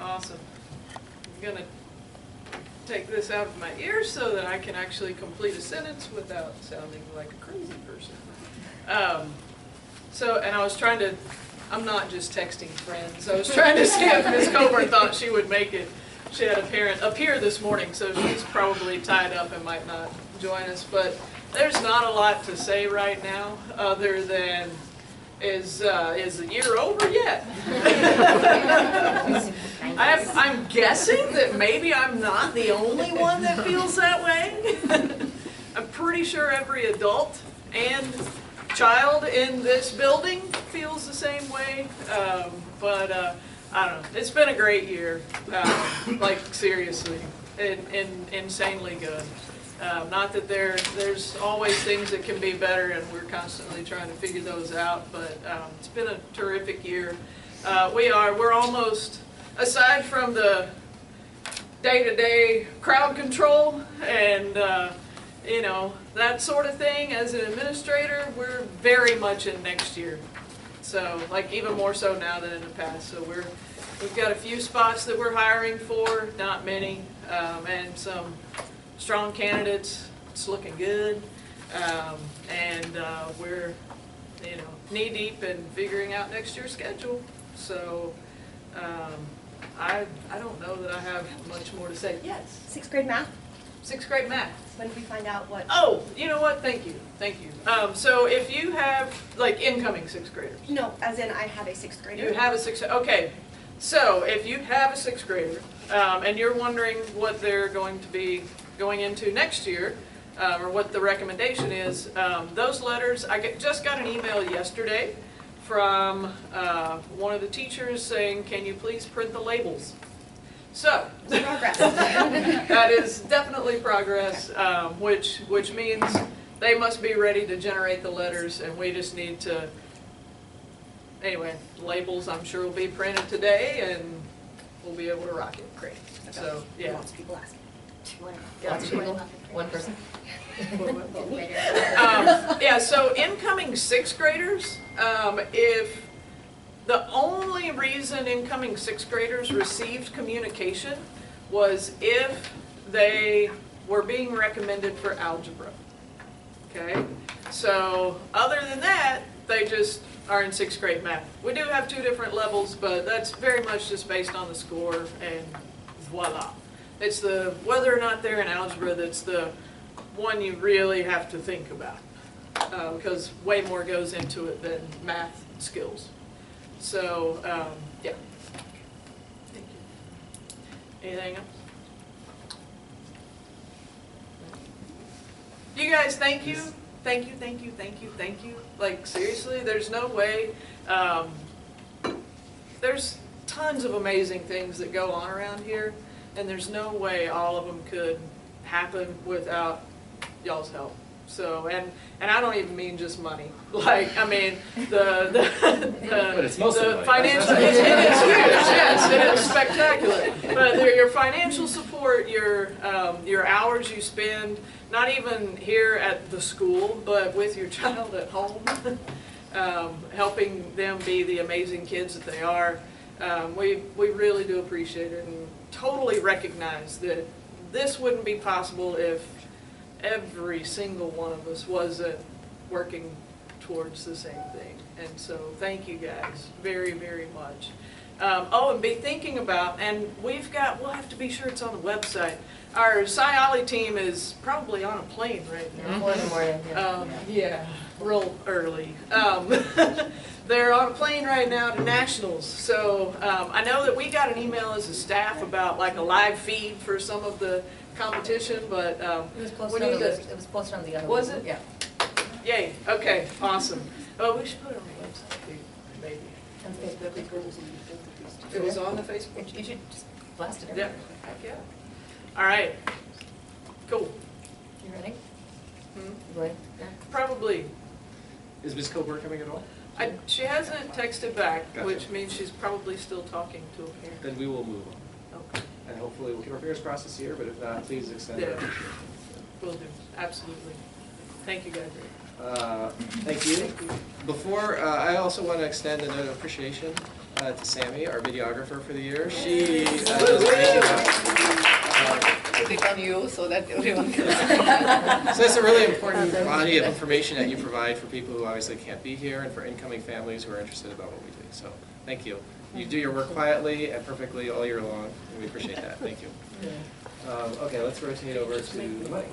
Awesome. I'm going to take this out of my ear so that I can actually complete a sentence without sounding like a crazy person. And I was trying to, I'm not just texting friends, I was trying to see if Ms. Coburn thought she would make it. She had a parent appear this morning, so she's probably tied up and might not join us. But there's not a lot to say right now other than, is the year over yet? I'm guessing that maybe I'm not the only one that feels that way. I'm pretty sure every adult and child in this building feels the same way. But I don't know. It's been a great year. Like seriously, insanely good. Not that there's always things that can be better, and we're constantly trying to figure those out. But it's been a terrific year. We're almost, aside from the day-to-day crowd control and that sort of thing, as an administrator, we're very much in next year. So, like, even more so now than in the past. So we've got a few spots that we're hiring for, not many, and some strong candidates. It's looking good, and we're knee deep in figuring out next year's schedule. So I don't know that I have much more to say. Yes. 6th grade math. 6th grade math. When did we find out what? Oh, you know what? Thank you. So if you have like incoming 6th graders. No, as in I have a 6th grader. You have a 6th. Okay. So if you have a 6th grader and you're wondering what they're going to be going into next year, or what the recommendation is, those letters, just got an email yesterday from one of the teachers saying, can you please print the labels? So, Progress. that is definitely progress, which means they must be ready to generate the letters, and we just need to, anyway, labels I'm sure will be printed today, and we'll be able to rock it. Great. So, yeah. Lots of people asking. Lots of people? One person? Yeah, so incoming 6th graders, if the only reason incoming 6th graders received communication was if they were being recommended for algebra. Okay? So other than that, they just are in 6th grade math. We do have 2 different levels, but that's very much just based on the score, and voila. It's the whether or not they're in algebra that's the one you really have to think about, because way more goes into it than math skills. So, yeah. Thank you. Anything else? You guys, thank you. Thank you, thank you, thank you, thank you. Like, seriously, there's no way. There's tons of amazing things that go on around here, and there's no way all of them could happen without y'all's help. So, and I don't even mean just money. Like, I mean, the financial, it is huge, yes, it is spectacular. But your financial support, your hours you spend, not even here at the school, but with your child at home, helping them be the amazing kids that they are, we really do appreciate it, and totally recognize that this wouldn't be possible if every single one of us wasn't working towards the same thing. And so thank you guys very, very much. And be thinking about, and we'll have to be sure it's on the website. Our Sci-Ollie team is probably on a plane right now. 4 in the morning. Yeah, real early. They're on a plane right now to nationals. So I know that we got an email as a staff about like a live feed for some of the competition, but it was posted on the list. It was posted on the other one. Was it? Yeah. Yay. Okay. Awesome. Oh, we should put it on the website too, maybe. On Facebook. That'd be cool. It was on the Facebook. You should just blast it Yeah. everywhere. Heck yeah. All right. Cool. You ready? Hmm? You ready? Yeah. Probably. Is Ms. Coburn coming at all? She hasn't texted back, Gotcha. which means she's probably still talking to a parent. Then we will move on. Okay. And hopefully we'll keep our fingers crossed this year, but if not, please extend Yeah. our appreciation. Will do. Absolutely. Thank you, guys. Thank you. Before, I also want to extend a note of appreciation to Sammy, our videographer for the year. She does amazing work. Put it on you so that everyone can. So it's a really important body of information that you provide for people who obviously can't be here and for incoming families who are interested about what we do. So thank you. You do your work quietly and perfectly all year long, and we appreciate that. Thank you. Okay, let's rotate over to the money.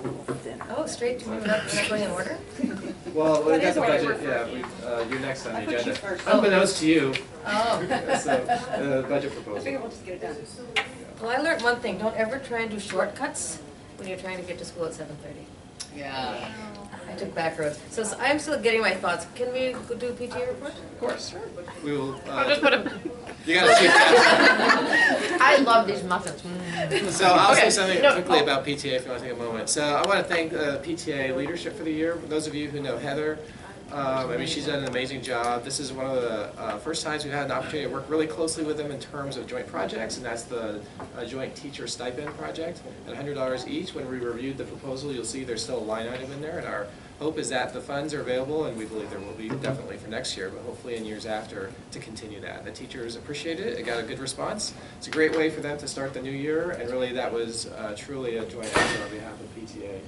Oh, straight to, we're not going in order? Well, we've got is the what budget, we're yeah, you're next on I the put you agenda. first. Unbeknownst to you, Oh. so, budget I proposal. figure we'll just get it done. Well, I learned one thing, don't ever try and do shortcuts when you're trying to get to school at 7:30. Yeah. I took back roads. So I'm still getting my thoughts. Can we go do a PTA report? Of course. We will, I'll just put a, you gotta see that. I love these muffins. So I'll say Okay, something no, quickly oh. about PTA if you want to take a moment. So I want to thank PTA leadership for the year. For those of you who know Heather, I mean, she's done an amazing job. This is one of the first times we've had an opportunity to work really closely with them in terms of joint projects, and that's the joint teacher stipend project at $100 each. When we reviewed the proposal, you'll see there's still a line item in there, and our hope is that the funds are available, and we believe there will be definitely for next year, but hopefully in years after to continue that. The teachers appreciated it. It got a good response. It's a great way for them to start the new year, and really that was truly a joint effort on behalf of PTA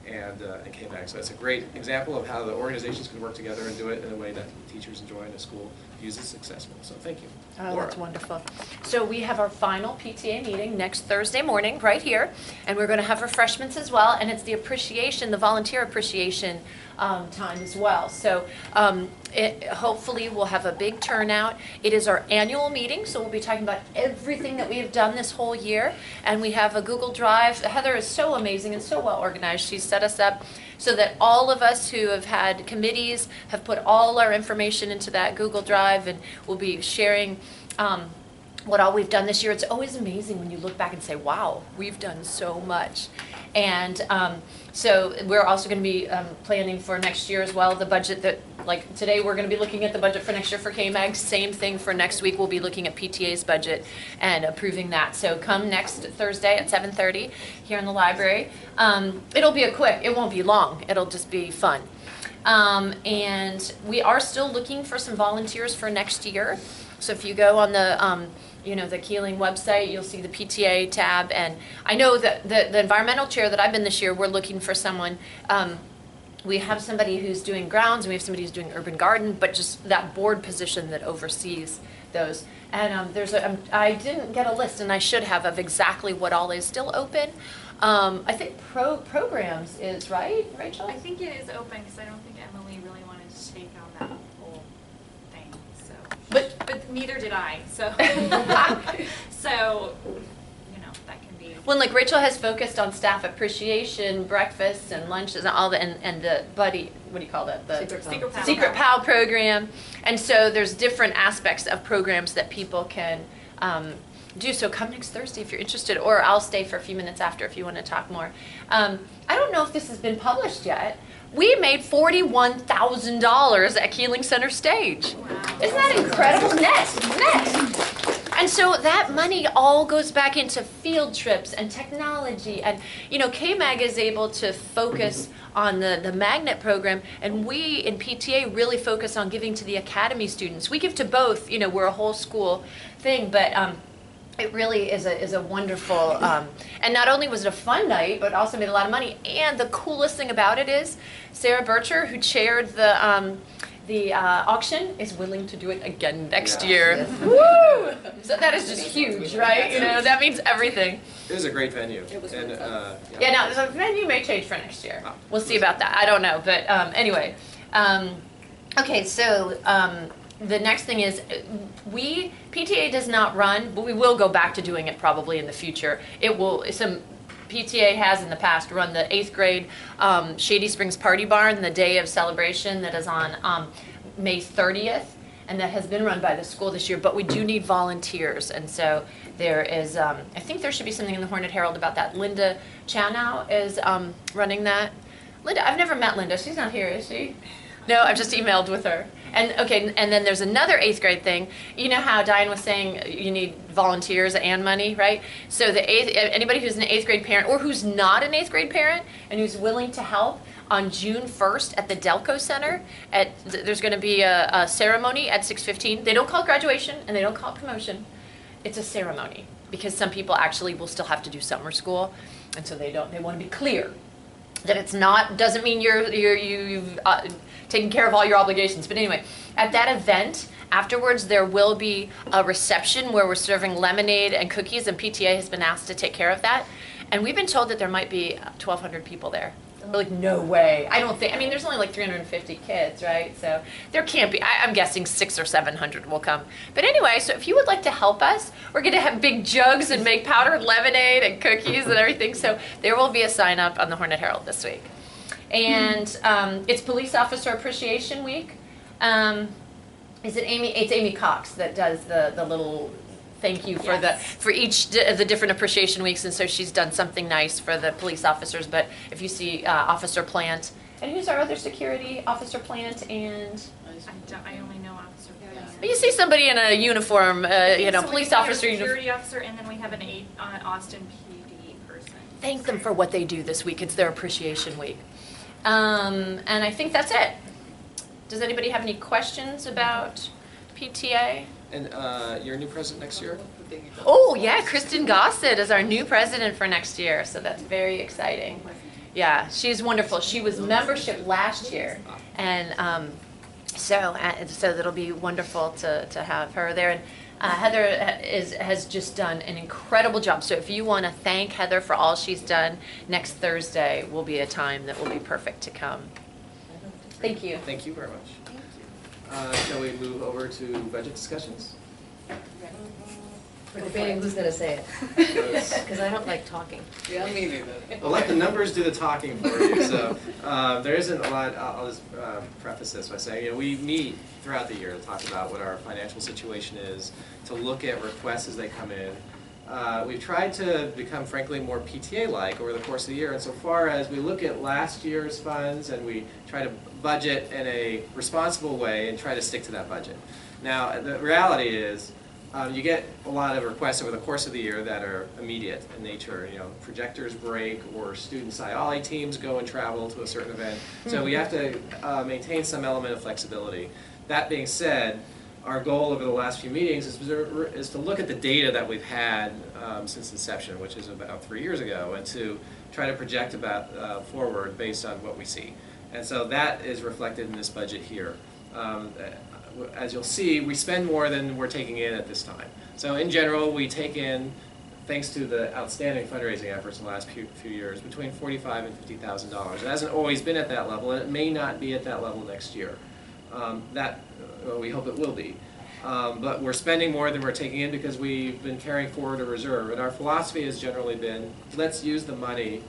and KMag. So it's a great example of how the organizations can work together and do it in a way that teachers enjoy and the school views as successful. So thank you. Oh, Laura. that's wonderful. So we have our final PTA meeting next Thursday morning, right here, and we're going to have refreshments as well, and it's the appreciation, the volunteer appreciation time as well. So hopefully we'll have a big turnout. It is our annual meeting, so we'll be talking about everything that we have done this whole year, and we have a Google Drive. Heather is so amazing and so well organized. She's set us up so that all of us who have had committees have put all our information into that Google Drive, and we'll be sharing what all we've done this year. It's always amazing when you look back and say, wow, we've done so much. And so we're also going to be planning for next year as well, the budget that, like today we're going to be looking at the budget for next year for KMag. Same thing for next week, we'll be looking at PTA's budget and approving that. So come next Thursday at 7:30 here in the library. It'll be it won't be long, it'll just be fun. And we are still looking for some volunteers for next year. So if you go on the the Kealing website, you'll see the PTA tab, and I know that the environmental chair that I've been this year, we're looking for someone. We have somebody who's doing grounds, and we have somebody who's doing urban garden, but just that board position that oversees those. And I didn't get a list, and I should have, of exactly what all is still open. I think programs is, right, Rachel? I think it is open because I don't think Emily really wanted to take on that whole thing. So, but neither did I. So, so that can be. When like Rachel has focused on staff appreciation, breakfasts and lunches and all the and the buddy, what do you call that? The Secret Pal program. And so there's different aspects of programs that people can do. So come next Thursday if you're interested, or I'll stay for a few minutes after if you want to talk more. I don't know if this has been published yet. We made $41,000 at Kealing Center Stage. Wow. Isn't that incredible? Net. And so that money all goes back into field trips and technology. And, KMag is able to focus on the magnet program, and we in PTA really focus on giving to the academy students. We give to both, we're a whole school thing, but it really is a wonderful, and not only was it a fun night, but also made a lot of money. And the coolest thing about it is Sarah Bircher, who chaired the auction, is willing to do it again next year. Yes. Woo! So that is just huge, right? That means everything. It was a great venue. It was and, really fun. Yeah, now the venue may change for next year. Ah. We'll see about that. I don't know, but anyway. Okay, so the next thing is PTA does not run, but we will go back to doing it probably in the future. PTA has in the past run the 8th grade Shady Springs Party Barn, the day of celebration that is on May 30th, and that has been run by the school this year, but we do need volunteers, and so there is, I think there should be something in the Hornet Herald about that. Linda Chanow is running that. Linda, I've never met Linda. She's not here, is she? No, I've just emailed with her. And then there's another 8th grade thing. You know how Diane was saying you need volunteers and money, right? So anybody who's an 8th grade parent or who's not an 8th grade parent and who's willing to help, on June 1st at the Delco Center, there's going to be a ceremony at 6:15. They don't call it graduation and they don't call it promotion. It's a ceremony because some people actually will still have to do summer school, and so they want to be clear that it's not, doesn't mean you've taken care of all your obligations. But anyway, at that event, afterwards there will be a reception where we're serving lemonade and cookies, and PTA has been asked to take care of that. And we've been told that there might be 1,200 people there. We're like, no way. I don't think, I mean, there's only like 350 kids, right? So there can't be, I'm guessing 600 or 700 will come. But anyway, so if you would like to help us, we're going to have big jugs and make powdered lemonade and cookies and everything. So there will be a sign up on the Hornet Herald this week. And it's Police Officer Appreciation Week. Is it Amy? It's Amy Cox that does the little thank you for for each of the different appreciation weeks, and so she's done something nice for the police officers. But if you see Officer Plant, and who's our other security officer, Plant, and I only know Officer Plant. you see somebody in a uniform, So police we have officer a uniform. security officer, and then we have an Austin PD person. Thank them for what they do this week. It's their appreciation week, and I think that's it. Does anybody have any questions about PTA? And you're a new president next year? Oh, yeah, Kristen Gossett is our new president for next year, so that's very exciting. Yeah, she's wonderful. She was membership last year, and so that'll be wonderful to have her there. And Heather has just done an incredible job. So if you want to thank Heather for all she's done, next Thursday will be a time that will be perfect to come. Thank you. Thank you very much. Shall we move over to budget discussions? We're debating who's going to say it, because I don't like talking. Yeah, me neither. Well, let the numbers do the talking for you. So there isn't a lot. I'll just preface this by saying, we meet throughout the year to talk about what our financial situation is, to look at requests as they come in. We've tried to become, frankly, more PTA-like over the course of the year, and so far as we look at last year's funds and we try to budget in a responsible way and try to stick to that budget. Now, the reality is you get a lot of requests over the course of the year that are immediate in nature. Projectors break or student SIALI teams go and travel to a certain event. So we have to maintain some element of flexibility. That being said, our goal over the last few meetings is to look at the data that we've had since inception, which is about 3 years ago, and to try to project forward based on what we see. And so that is reflected in this budget here. As you'll see, we spend more than we're taking in at this time. So in general, we take in, thanks to the outstanding fundraising efforts in the last few years, between $45,000 and $50,000. It hasn't always been at that level, and it may not be at that level next year. We hope it will be. But we're spending more than we're taking in because we've been carrying forward a reserve. And our philosophy has generally been, let's use the money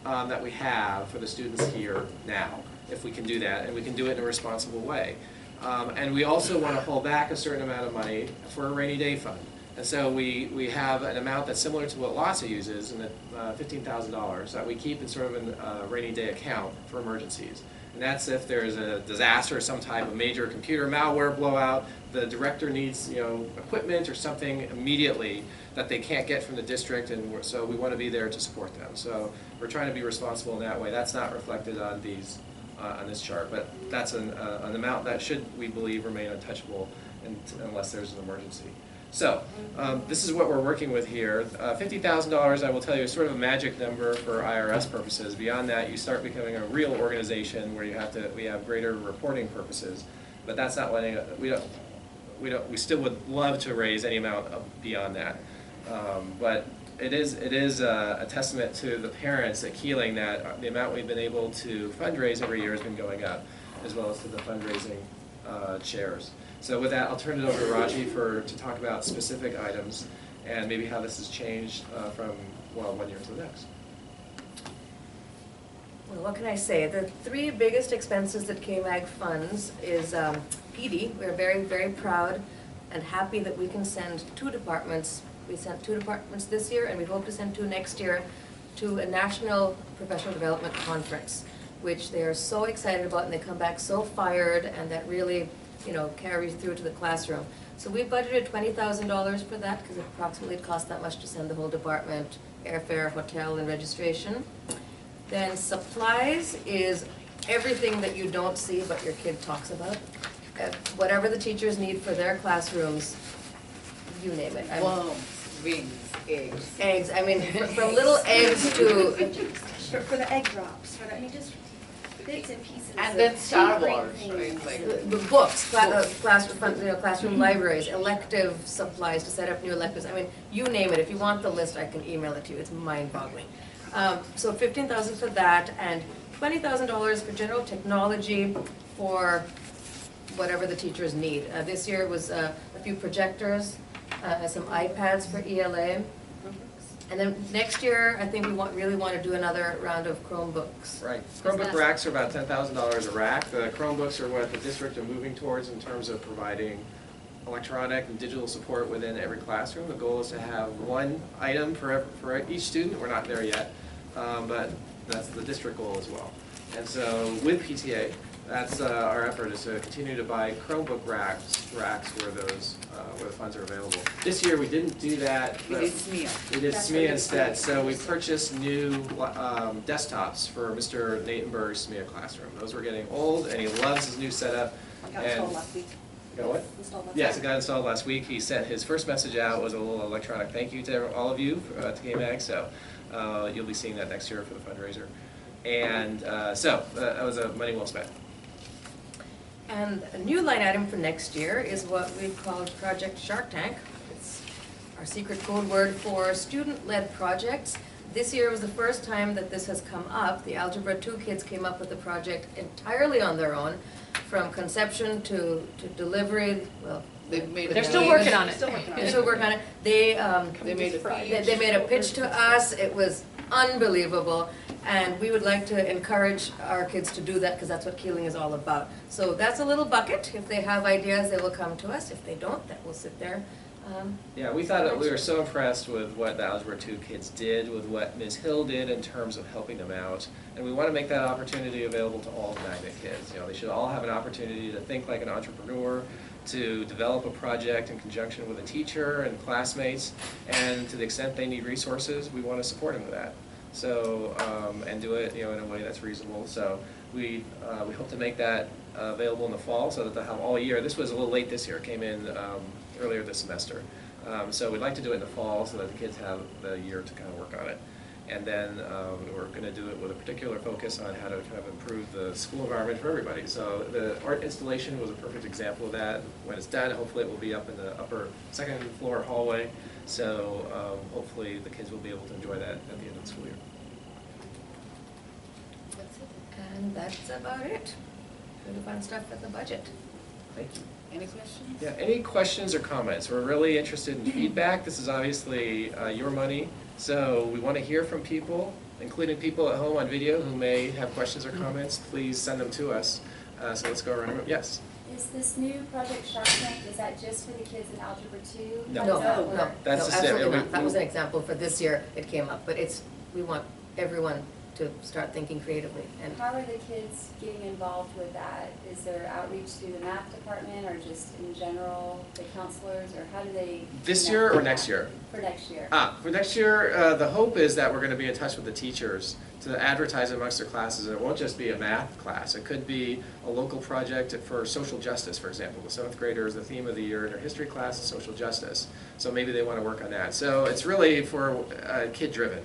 that we have for the students here now, if we can do that, and we can do it in a responsible way. And we also want to hold back a certain amount of money for a rainy day fund. And so we have an amount that's similar to what LASA uses, and $15,000 that we keep in sort of a rainy day account for emergencies. And that's if there's a disaster, some type of major computer malware blowout, the director needs equipment or something immediately that they can't get from the district, and so we want to be there to support them. So we're trying to be responsible in that way. That's not reflected on these on this chart, but that's an amount that should, we believe, remain untouchable unless there's an emergency. So this is what we're working with here. $50,000, I will tell you, is sort of a magic number for IRS purposes. Beyond that, you start becoming a real organization where we have greater reporting purposes. But that's not letting we still would love to raise any amount beyond that. But it is a testament to the parents at Kealing that the amount we've been able to fundraise every year has been going up, as well as to the fundraising chairs. So with that, I'll turn it over to Raji to talk about specific items and maybe how this has changed from 1 year to the next. Well, what can I say? The 3 biggest expenses that KMag funds is PD. We're very, very proud and happy that we can send 2 departments. We sent 2 departments this year, and we hope to send 2 next year to a national professional development conference, which they are so excited about, and they come back so fired, and that really carries through to the classroom. So we budgeted $20,000 for that because it approximately costs that much to send the whole department, airfare, hotel, and registration. Then supplies is everything that you don't see but your kid talks about. Whatever the teachers need for their classrooms, you name it. Worms, wings, eggs. Eggs, from little eggs to, For the egg drops, just bits and pieces. And of then Star great Wars, things. right? Like, books, classroom libraries, elective supplies to set up new electives. You name it. If you want the list, I can email it to you. It's mind-boggling. So $15,000 for that, and $20,000 for general technology for whatever the teachers need. This year was a few projectors, some iPads for ELA. And then next year, I think we really want to do another round of Chromebooks. Right. Chromebook racks are about $10,000 a rack. The Chromebooks are what the district are moving towards in terms of providing electronic and digital support within every classroom. The goal is to have one item for each student. We're not there yet, but that's the district goal as well. And so with PTA, that's our effort, is to continue to buy Chromebook racks where the funds are available. This year we didn't do that. we did smear. We did SMEA instead, so we purchased new desktops for Mr. Natenberg's SMEA classroom. Those were getting old, and he loves his new setup. Got installed last week. You got what? Installed last Yes, week. it got installed last week. He sent his first message out, was a little electronic thank you to all of you, to KMag, so you'll be seeing that next year for the fundraiser. And so that was money well spent. And a new line item for next year is what we've called Project Shark Tank. It's our secret code word for student-led projects. This year was the first time that this has come up. The Algebra 2 kids came up with the project entirely on their own, from conception to delivery. Well, They're still working on it. they're still working on it. They made a they made a pitch to us. It was unbelievable. And we would like to encourage our kids to do that because that's what Kealing is all about. So that's a little bucket. If they have ideas, they will come to us. If they don't, that will sit there. Yeah, we thought that we were so impressed with what the Algebra 2 kids did, with what Ms. Hill did in terms of helping them out. And we want to make that opportunity available to all magnet kids. They should all have an opportunity to think like an entrepreneur, to develop a project in conjunction with a teacher and classmates. And to the extent they need resources, we want to support them with that. So, and do it, in a way that's reasonable. So we hope to make that available in the fall so that they'll have all year. This was a little late this year. It came in earlier this semester. So we'd like to do it in the fall so that the kids have the year to kind of work on it. And then we're going to do it with a particular focus on how to kind of improve the school environment for everybody. So the art installation was a perfect example of that. When it's done, hopefully it will be up in the upper second floor hallway. So hopefully the kids will be able to enjoy that at the end of the school year. And that's about it. Good fun stuff with the budget. Thank you. Any questions? Yeah, any questions or comments? We're really interested in feedback. This is obviously your money, so we want to hear from people, including people at home on video who may have questions or comments. Please send them to us. So let's go around the room. Yes? Is this new Project Shark Tank, is that just for the kids in Algebra 2? No. No, How does that no, work? That's no, just it. absolutely We- not. That was an example for this year. It came up, but we want everyone to start thinking creatively. And How are the kids getting involved with that? Is there outreach through the math department or just in general, the counselors, or how do they? This connect year or with next that? year? For next year. For next year, the hope is that we're going to be in touch with the teachers to advertise amongst their classes, and it won't just be a math class. It could be a local project for social justice, for example. The 7th graders, the theme of the year in their history class is social justice. So maybe they want to work on that. So it's really for kid-driven.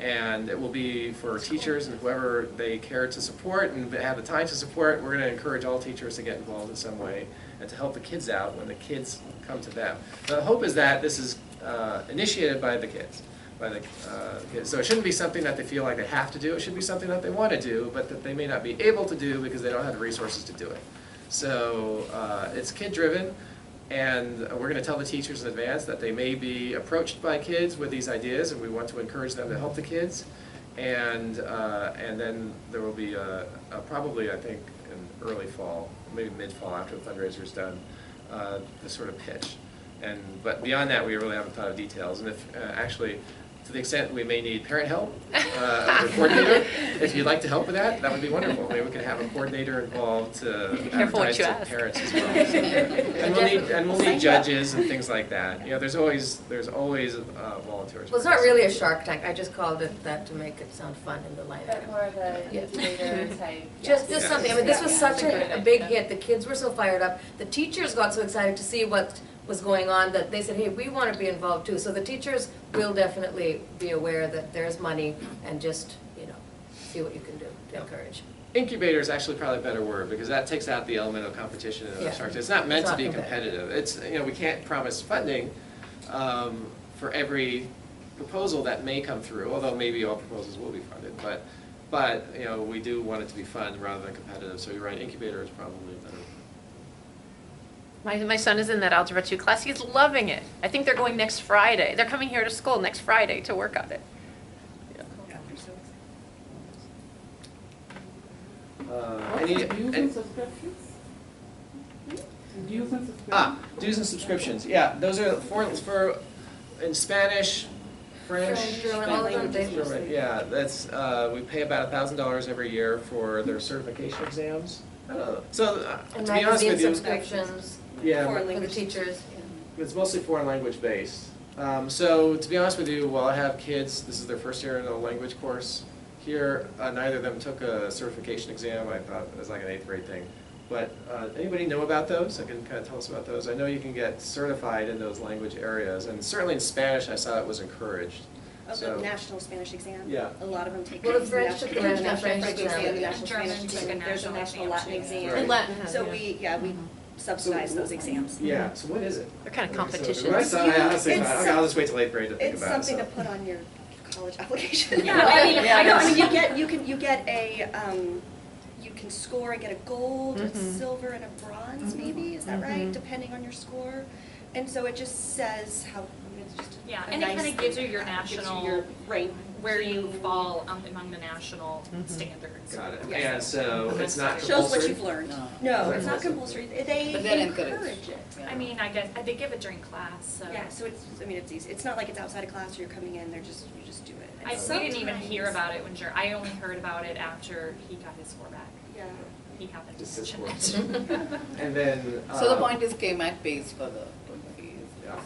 And it will be for teachers and whoever they care to support and have the time to support. We're going to encourage all teachers to get involved in some way and to help the kids out when the kids come to them. The hope is that this is initiated by the kids. Kids. So it shouldn't be something that they feel like they have to do. It should be something that they want to do, but that they may not be able to do because they don't have the resources to do it. So it's kid-driven. And we're going to tell the teachers in advance that they may be approached by kids with these ideas, and we want to encourage them to help the kids. And then there will be probably, I think, in early fall, maybe mid-fall after the fundraiser is done, the sort of pitch. But beyond that, we really haven't thought of details. And if actually, to the extent we may need parent help, a coordinator, if you'd like to help with that, that would be wonderful. Maybe we could have a coordinator involved to Careful what advertise you to ask. parents as well. And we'll need judges and things like that. You know, there's always volunteers. Well, it's not really a Shark Tank, I just called it that to make it sound fun in the line But item. more of a Yeah. incubator type. Just Yeah. something, I mean, this was Yeah. such a big hit, the kids were so fired up, the teachers got so excited to see what was going on that they said, hey, we want to be involved too. So the teachers will definitely be aware that there's money and just, you know, see what you can do to encourage. Incubator is actually probably a better word, because that takes out the element of competition in Yeah. the Shark Tank. It's not meant It's to not be competitive. competitive. It's, you know, we can't promise funding for every proposal that may come through, although maybe all proposals will be funded, but, you know, we do want it to be fun rather than competitive, so you're right, incubator is probably better. My son is in that Algebra 2 class. He's loving it. I think they're going next Friday. They're coming here to school next Friday to work on it. Any, Dues and- and subscriptions? Dues and subscriptions? dues and subscriptions, yeah, those are for in Spanish, French. German, all of them, they- German, yeah, that's, we pay about $1,000 every year for their certification exams. So, And to be honest magazine with you, subscriptions yeah, for the teachers. it's mostly foreign language based. So to be honest with you, while I have kids, this is their first year in a language course here, neither of them took a certification exam. I thought it was like an 8th grade thing. But anybody know about those? I can kind of tell us about those. I know you can get certified in those language areas, and certainly in Spanish I saw it was encouraged. Of So- the national Spanish exam. Yeah. A lot of them take Well, the the French national took the national French French exam, the exam. national German Spanish took a exam, there's a national national exam Latin too. exam. Right. And Latin, So yeah. we subsidize those exams. Yeah, so what is it? They're kind of So competitions. when I saw it, I honestly It's thought, okay, I'll just wait till 8th grade to think It's about it. something to so. put on your college application. Yeah, I mean, I know, I mean, yeah. you get a, you can score and get a gold, a Mhm. silver, and a bronze maybe, is that right? Depending on your score. And so it just says how, it's just Yeah, a and it nice kind of gives you your gives you national, your rank. where you fall among the national standards. Got it. Yes. And so it's not Shows what compulsory? you've learned. No. No, Is it's that not compulsory. They But they're encourage encouraged. it. I mean, I guess, they give it during class, so. Yeah, so it's, I mean, it's easy. It's not like it's outside of class or you're coming in, you just do it. And We didn't even hear sometimes- about it when I only heard about it after he got his score back. Yeah. He happened Just to his mention it. And then. So the point is KMag pays for the fees. Yeah.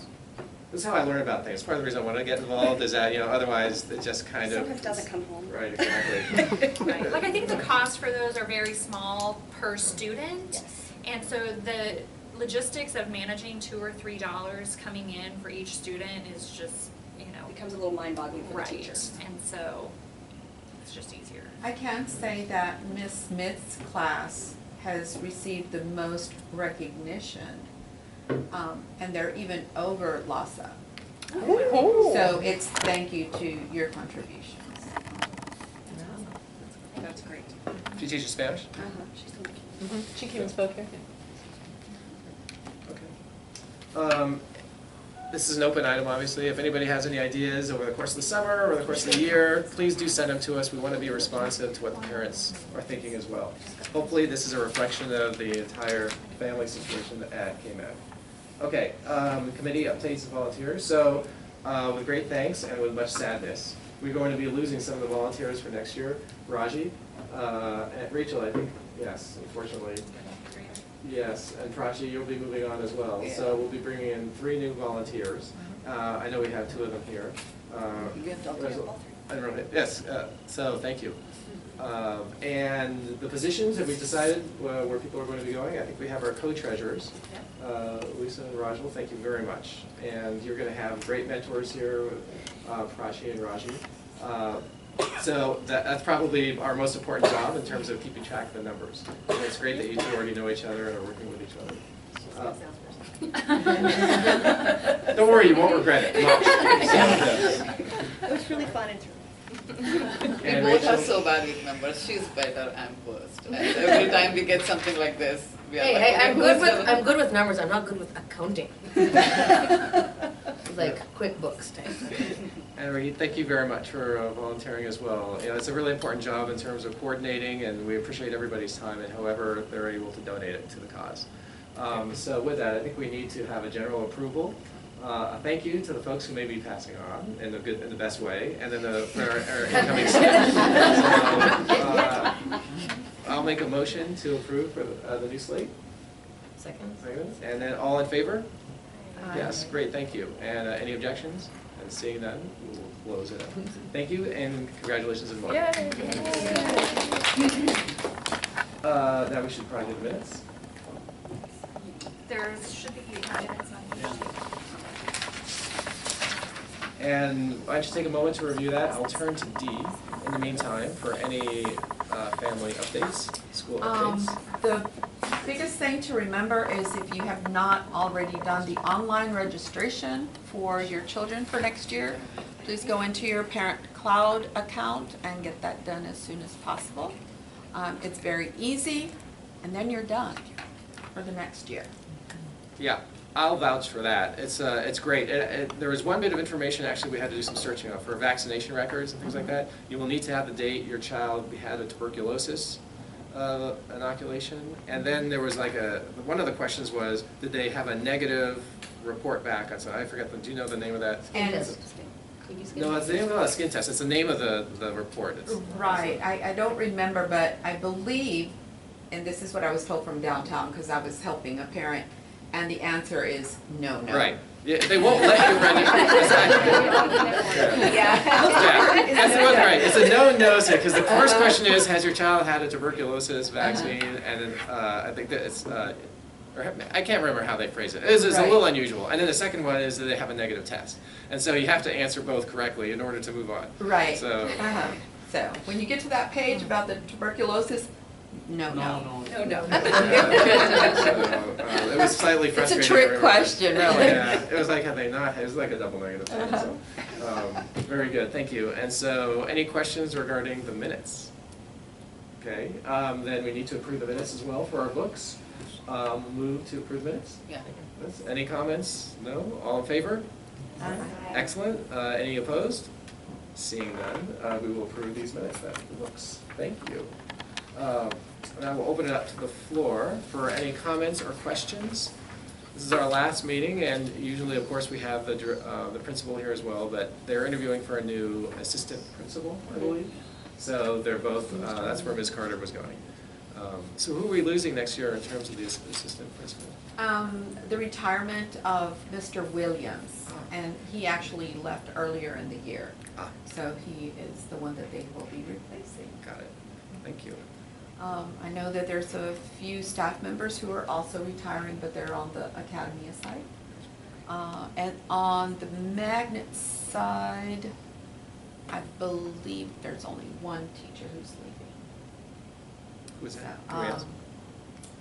This is how I learn about things. Part of the reason I want to get involved is that, you know, otherwise it just kind of. Sometimes doesn't come home. Right, exactly. Right, like I think the costs for those are very small per student. Yes. And so the logistics of managing $2 or $3 coming in for each student is just, you know, Becomes a little mind-boggling for the right. teacher. And so it's just easier. I can say that Miss Smith's class has received the most recognition, and they're even over LASA. So it's thank you to your contributions. That's great. Do you teach Spanish? She's doing She came and spoke here. Okay. This is an open item, obviously. If anybody has any ideas over the course of the summer or the course of the year, please do send them to us. We want to be responsive to what the parents are thinking as well. Hopefully, this is a reflection of the entire family situation at KMag. Okay, committee updates and volunteers. So, with great thanks and with much sadness, we're going to be losing some of the volunteers for next year. Raji, and Rachel, I think, yes, unfortunately. Yes, and Prachi, you'll be moving on as well. Yeah. So we'll be bringing in 3 new volunteers. I know we have 2 of them here. You have to there's a- I don't know, yes, so thank you. And the positions, have we decided where people are going to be going? I think we have our co-treasurers, Lisa and Rajal, thank you very much. And you're going to have great mentors here, Prachi and Raji. So that's probably our most important job in terms of keeping track of the numbers. And it's great that you two already know each other and are working with each other. Don't worry, you won't regret it much. It was really fun and We And both are Rachel? so bad with numbers. She's better, I'm worst. And every time we get something like this, we are Hey, like, hey, okay, I'm good with numbers, I'm not good with accounting. Like QuickBooks type. And Reed, thank you very much for volunteering as well. You know, it's a really important job in terms of coordinating, and we appreciate everybody's time and however they're able to donate it to the cause. So with that, I think we need to have a general approval A thank you to the folks who may be passing on in the best way, and then for our incoming staff. So, I'll make a motion to approve for the new slate. Second? And then all in favor? Yes, great, thank you. And any objections? And seeing none, we'll close it up. Thank you, and congratulations and welcome. Now we should probably do the minutes. There should be minutes on each. And why don't you take a moment to review that? I'll turn to D in the meantime for any family updates, school updates. The biggest thing to remember is if you have not already done the online registration for your children for next year, please go into your Parent Cloud account and get that done as soon as possible. It's very easy, and then you're done for the next year. Yeah, I'll vouch for that. It's great. There was one bit of information actually we had to do some searching on for vaccination records and things like that. You will need to have the date your child had a tuberculosis inoculation, and then there was like one of the questions was, did they have a negative report back on something? I forget do you know the name of that? And No, it's the name of a skin test. It's the name of the report. right, I don't remember, but I believe, and this is what I was told from downtown because I was helping a parent, and the answer is no. Right. Yeah, they won't let you register. Yeah. That's right. It's a no, because the first question is, has your child had a tuberculosis vaccine? And then I think that it's, or I can't remember how they phrase it. It's a little unusual. And then the second one is, do they have a negative test? And so you have to answer both correctly in order to move on. Right. So, So when you get to that page about the tuberculosis, no. so, it was slightly frustrating. It's a trick question, really. Yeah, it was like, had they not, it was like a double negative. So, very good, thank you. And so, any questions regarding the minutes? Okay, then we need to approve the minutes as well for our books. Move to approve minutes? Yeah. Any comments? No? All in favor? Excellent. Any opposed? Seeing none, we will approve these minutes then for the books. Thank you. Now we'll open it up to the floor for any comments or questions. This is our last meeting, and usually, of course, we have the principal here as well, but they're interviewing for a new assistant principal, I believe. So they're both, that's where Ms. Carter was going. So who are we losing next year in terms of the assistant principal? The retirement of Mr. Williams, and he actually left earlier in the year. So he is the one that they will be replacing. Got it. Thank you. I know that there's a few staff members who are also retiring, but they're on the academy side. And on the magnet side, I believe there's only one teacher who's leaving. Who's that?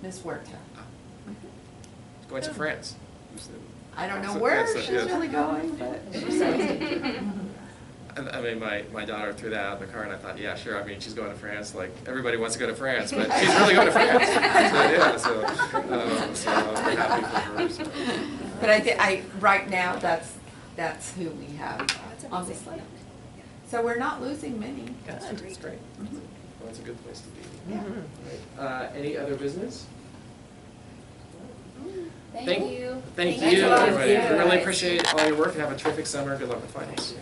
Ms. Huerta. Going to France. I don't know So, where yes, she's yes. really going, but I mean, my daughter threw that out in the car, and I thought, yeah, sure. I mean, she's going to France. Like, everybody wants to go to France, but she's really going to France. So, yeah, so we're happy for her. So. But right now, that's who we have on the slate. So we're not losing many. That's great. Well, that's a good place to be. Yeah. Right. Any other business? Thank you. Thank Thank you, you. everybody. We really appreciate all your work, and have a terrific summer. Good luck with finals.